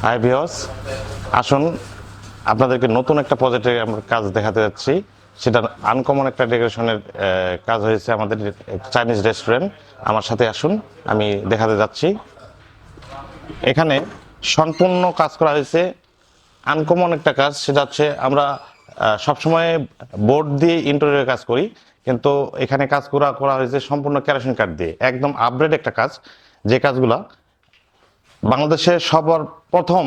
Hi viewers, আসুন আপনাদেরকে নতুন একটা প্রজেক্টে আমরা কাজ দেখাতে যাচ্ছি। সেটা আনকমন একটা ডেকোরেশনের কাজ হয়েছে আমাদের চাইনিজ রেস্টুরেন্ট। আমার সাথে আসুন, আমি দেখাতে যাচ্ছি। এখানে সম্পূর্ণ কাজ করা হয়েছে আনকমন একটা কাজ। সেটা হচ্ছে আমরা সবসময় বোর্ড দিয়ে ইন্টেরিয়র কাজ করি, কিন্তু এখানে কাজ করা হয়েছে সম্পূর্ণ কেরোসিন কাঠ দিয়ে। একদম আপগ্রেড একটা কাজ, যে কাজগুলা বাংলাদেশে সবার প্রথম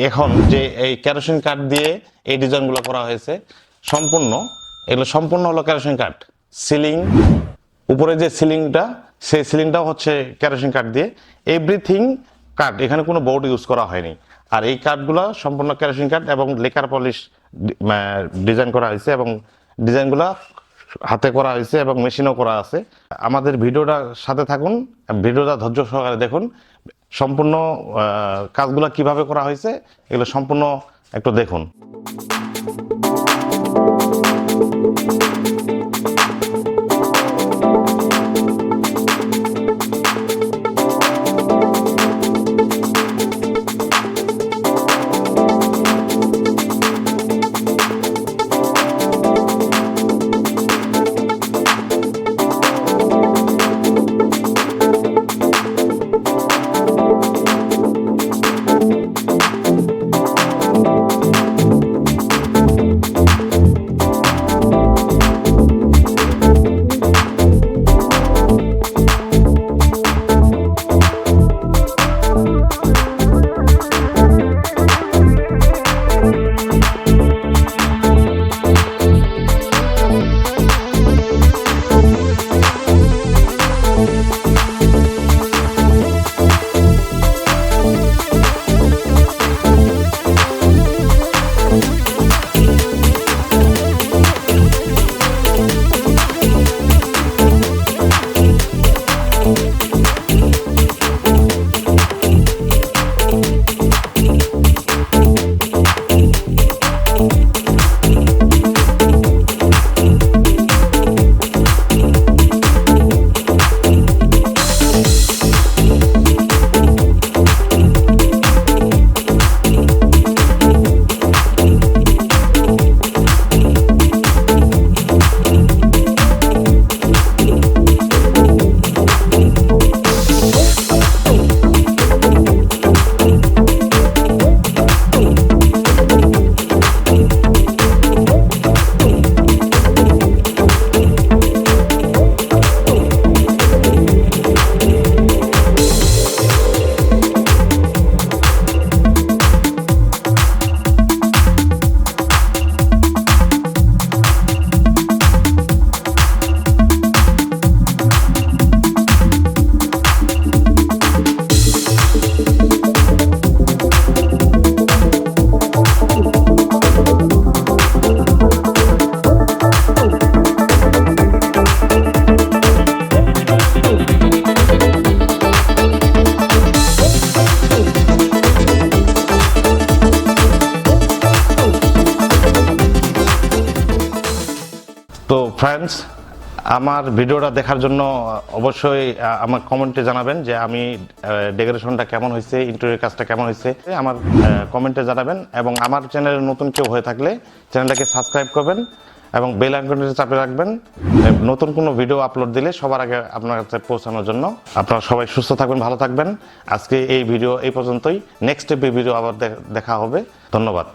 এখন যে এই কেরোসিন কাঠ দিয়ে এই ডিজাইনগুলো করা হয়েছে। এগুলো সম্পূর্ণ হলো কেরোসিন কাঠ। সিলিং, উপরে যে সিলিংটা, সেই সিলিংটাও হচ্ছে কেরোসিন কাঠ দিয়ে। এভরিথিং কাঠ, এখানে কোনো বোর্ড ইউজ করা হয়নি। আর এই কাঠগুলো সম্পূর্ণ কেরোসিন কাঠ এবং লেকার পলিশ ডিজাইন করা হয়েছে, এবং ডিজাইনগুলো হাতে করা হয়েছে এবং মেশিনও করা আছে। আমাদের ভিডিওটা সাথে থাকুন, ভিডিওটা ধৈর্য সহকারে দেখুন। সম্পূর্ণ কাজগুলো কিভাবে করা হয়েছে এগুলো সম্পূর্ণ একটু দেখুন। তো ফ্রেন্ডস, আমার ভিডিওটা দেখার জন্য অবশ্যই আমার কমেন্টে জানাবেন যে আমি ডেকোরেশনটা কেমন হয়েছে, ইন্টেরিয়র কাজটা কেমন হয়েছে আমার কমেন্টে জানাবেন। এবং আমার চ্যানেলে নতুন কেউ হয়ে থাকলে চ্যানেলটাকে সাবস্ক্রাইব করবেন এবং বেল আইকনটি চাপে রাখবেন, নতুন কোনো ভিডিও আপলোড দিলে সবার আগে আপনার কাছে পৌঁছানোর জন্য। আপনারা সবাই সুস্থ থাকবেন, ভালো থাকবেন। আজকে এই ভিডিও এই পর্যন্তই। নেক্সট ভিডিও আবার দেখা হবে। ধন্যবাদ।